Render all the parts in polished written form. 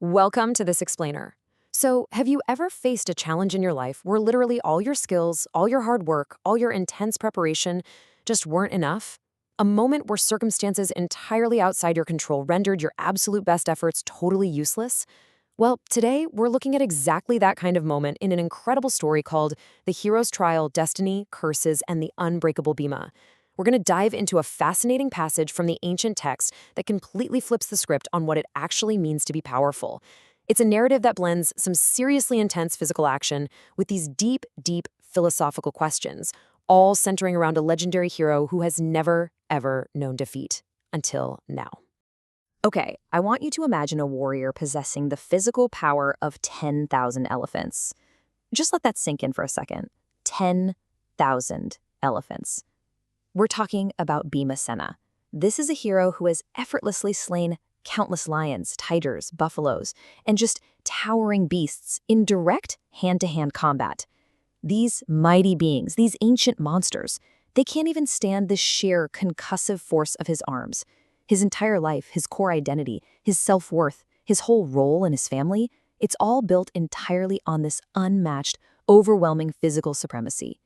Welcome to this explainer. So, have you ever faced a challenge in your life where literally all your skills, all your hard work, all your intense preparation just weren't enough? A moment where circumstances entirely outside your control rendered your absolute best efforts totally useless? Well, today we're looking at exactly that kind of moment in an incredible story called The Hero's Trial, Destiny, Curses, and the Unbreakable Bhima. We're going to dive into a fascinating passage from the ancient text that completely flips the script on what it actually means to be powerful. It's a narrative that blends some seriously intense physical action with these deep philosophical questions, all centering around a legendary hero who has never, ever known defeat until now. Okay, I want you to imagine a warrior possessing the physical power of 10,000 elephants. Just let that sink in for a second. 10,000 elephants. We're talking about Bhimasena. This is a hero who has effortlessly slain countless lions, tigers, buffaloes, and just towering beasts in direct hand-to-hand combat. These mighty beings, these ancient monsters, they can't even stand the sheer concussive force of his arms. His entire life, his core identity, his self-worth, his whole role in his family, it's all built entirely on this unmatched, overwhelming physical supremacy.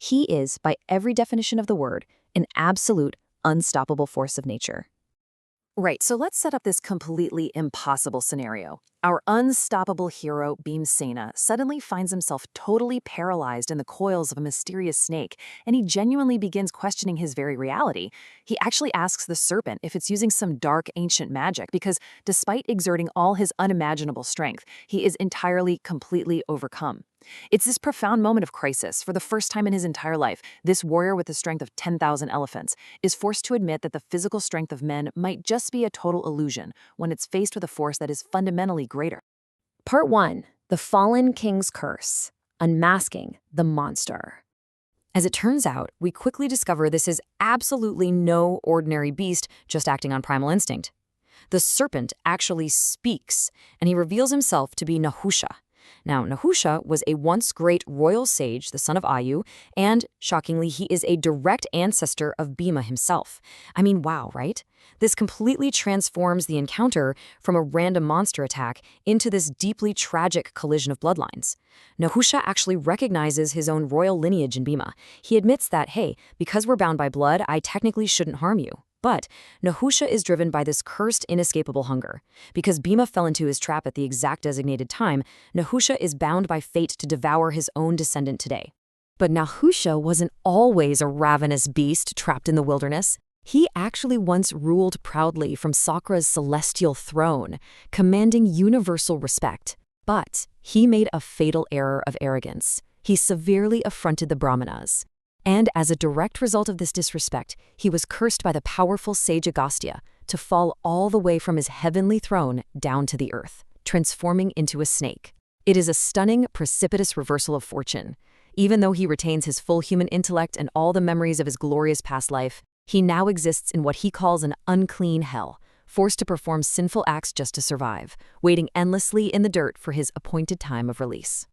He is, by every definition of the word, an absolute, unstoppable force of nature. Right, so let's set up this completely impossible scenario. Our unstoppable hero, Bhimasena, suddenly finds himself totally paralyzed in the coils of a mysterious snake, and he genuinely begins questioning his very reality. He actually asks the serpent if it's using some dark ancient magic because, despite exerting all his unimaginable strength, he is entirely, completely overcome. It's this profound moment of crisis. For the first time in his entire life, this warrior with the strength of 10,000 elephants is forced to admit that the physical strength of men might just be a total illusion when it's faced with a force that is fundamentally greater. Part 1. The Fallen King's Curse. Unmasking the Monster. As it turns out, we quickly discover this is absolutely no ordinary beast just acting on primal instinct. The serpent actually speaks, and he reveals himself to be Nahusha. Now, Nahusha was a once great royal sage, the son of Ayu, and, shockingly, he is a direct ancestor of Bhima himself. I mean, wow, right? This completely transforms the encounter from a random monster attack into this deeply tragic collision of bloodlines. Nahusha actually recognizes his own royal lineage in Bhima. He admits that, hey, because we're bound by blood, I technically shouldn't harm you. But Nahusha is driven by this cursed, inescapable hunger. Because Bhima fell into his trap at the exact designated time, Nahusha is bound by fate to devour his own descendant today. But Nahusha wasn't always a ravenous beast trapped in the wilderness. He actually once ruled proudly from Sakra's celestial throne, commanding universal respect. But he made a fatal error of arrogance. He severely affronted the Brahmanas. And as a direct result of this disrespect, he was cursed by the powerful sage Agastya to fall all the way from his heavenly throne down to the earth, transforming into a snake. It is a stunning, precipitous reversal of fortune. Even though he retains his full human intellect and all the memories of his glorious past life, he now exists in what he calls an unclean hell, forced to perform sinful acts just to survive, waiting endlessly in the dirt for his appointed time of release.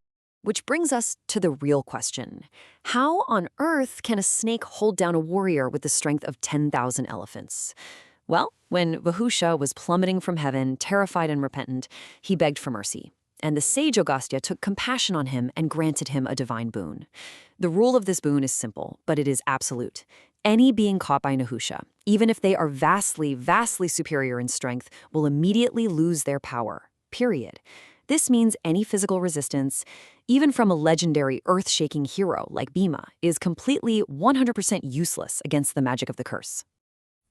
Which brings us to the real question. How on earth can a snake hold down a warrior with the strength of 10,000 elephants? Well, when Nahusha was plummeting from heaven, terrified and repentant, he begged for mercy. And the sage Agastya took compassion on him and granted him a divine boon. The rule of this boon is simple, but it is absolute. Any being caught by Nahusha, even if they are vastly superior in strength, will immediately lose their power. Period. This means any physical resistance, even from a legendary earth-shaking hero like Bhima, is completely 100% useless against the magic of the curse.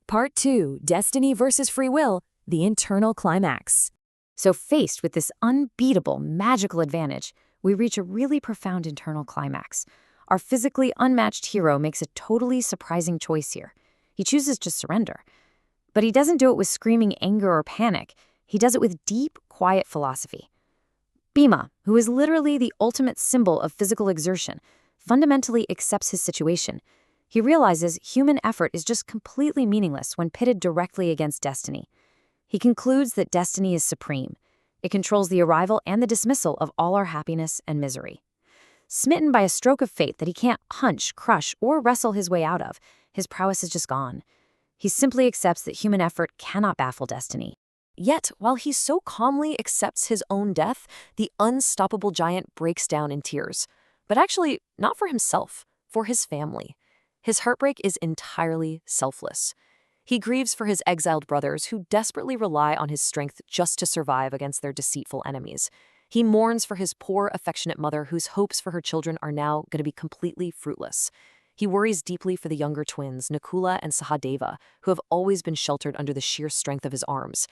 Part 2. Destiny versus free will. The internal climax. So faced with this unbeatable, magical advantage, we reach a really profound internal climax. Our physically unmatched hero makes a totally surprising choice here. He chooses to surrender. But he doesn't do it with screaming anger or panic. He does it with deep, quiet philosophy. Bhima, who is literally the ultimate symbol of physical exertion, fundamentally accepts his situation. He realizes human effort is just completely meaningless when pitted directly against destiny. He concludes that destiny is supreme. It controls the arrival and the dismissal of all our happiness and misery. Smitten by a stroke of fate that he can't hunch, crush, or wrestle his way out of, his prowess is just gone. He simply accepts that human effort cannot baffle destiny. Yet, while he so calmly accepts his own death, the unstoppable giant breaks down in tears. But actually, not for himself, for his family. His heartbreak is entirely selfless. He grieves for his exiled brothers who desperately rely on his strength just to survive against their deceitful enemies. He mourns for his poor, affectionate mother whose hopes for her children are now going to be completely fruitless. He worries deeply for the younger twins, Nakula and Sahadeva, who have always been sheltered under the sheer strength of his arms.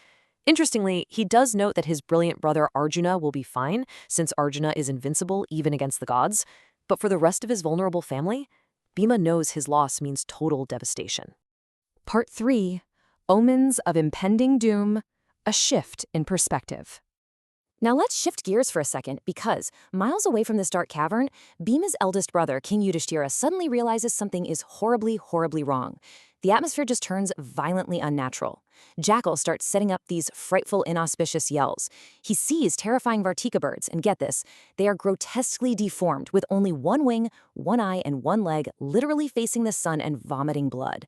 Interestingly, he does note that his brilliant brother Arjuna will be fine, since Arjuna is invincible even against the gods. But for the rest of his vulnerable family, Bhima knows his loss means total devastation. Part 3. Omens of Impending Doom, a Shift in Perspective. Now let's shift gears for a second because, miles away from this dark cavern, Bhima's eldest brother, King Yudhishthira, suddenly realizes something is horribly, horribly wrong. The atmosphere just turns violently unnatural. Jackal starts setting up these frightful, inauspicious yells. He sees terrifying Vartika birds, and get this, they are grotesquely deformed with only one wing, one eye, and one leg, literally facing the sun and vomiting blood.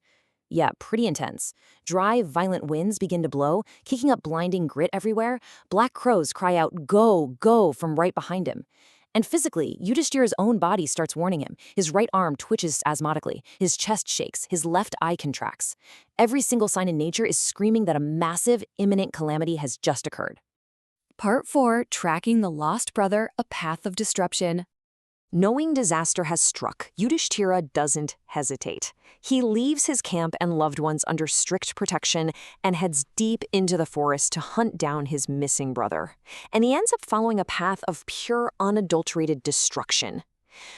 Yeah, pretty intense. Dry, violent winds begin to blow, kicking up blinding grit everywhere. Black crows cry out, "Go, go," from right behind him. And physically, Yudhishthira's own body starts warning him. His right arm twitches spasmodically, his chest shakes, his left eye contracts. Every single sign in nature is screaming that a massive, imminent calamity has just occurred. Part 4, Tracking the Lost Brother, a Path of Disruption. Knowing disaster has struck, Yudhishthira doesn't hesitate. He leaves his camp and loved ones under strict protection and heads deep into the forest to hunt down his missing brother. And he ends up following a path of pure, unadulterated destruction.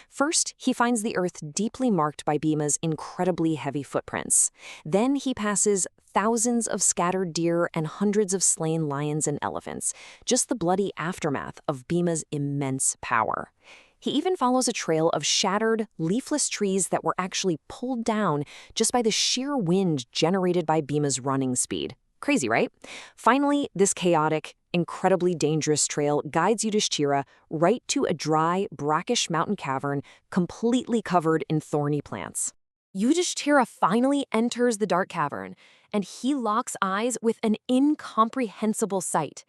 First, he finds the earth deeply marked by Bhima's incredibly heavy footprints. Then he passes thousands of scattered deer and hundreds of slain lions and elephants, just the bloody aftermath of Bhima's immense power. He even follows a trail of shattered, leafless trees that were actually pulled down just by the sheer wind generated by Bhima's running speed. Crazy, right? Finally, this chaotic, incredibly dangerous trail guides Yudhishthira right to a dry, brackish mountain cavern completely covered in thorny plants. Yudhishthira finally enters the dark cavern, and he locks eyes with an incomprehensible sight.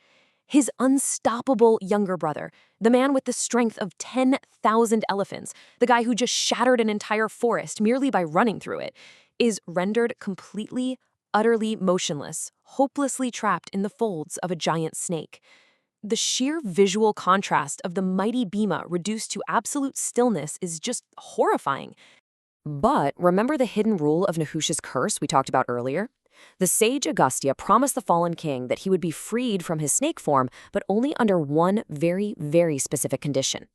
His unstoppable younger brother, the man with the strength of 10,000 elephants, the guy who just shattered an entire forest merely by running through it, is rendered completely, utterly motionless, hopelessly trapped in the folds of a giant snake. The sheer visual contrast of the mighty Bhima reduced to absolute stillness is just horrifying. But remember the hidden rule of Nahusha's curse we talked about earlier? The sage Agastya promised the fallen king that he would be freed from his snake form, but only under one very, very specific condition.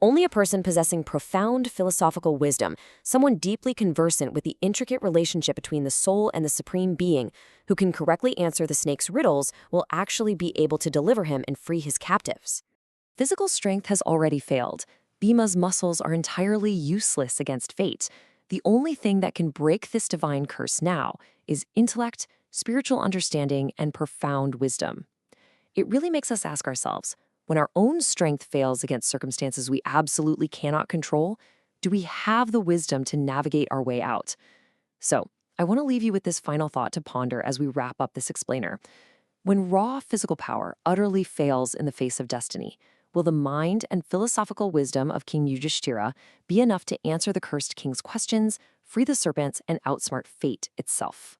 Only a person possessing profound philosophical wisdom, someone deeply conversant with the intricate relationship between the soul and the supreme being, who can correctly answer the snake's riddles, will actually be able to deliver him and free his captives. Physical strength has already failed. Bhima's muscles are entirely useless against fate. The only thing that can break this divine curse now is intellect, spiritual understanding, and profound wisdom. It really makes us ask ourselves, when our own strength fails against circumstances we absolutely cannot control, do we have the wisdom to navigate our way out? So, I want to leave you with this final thought to ponder as we wrap up this explainer. When raw physical power utterly fails in the face of destiny, will the mind and philosophical wisdom of King Yudhishthira be enough to answer the cursed king's questions, free the serpents, and outsmart fate itself?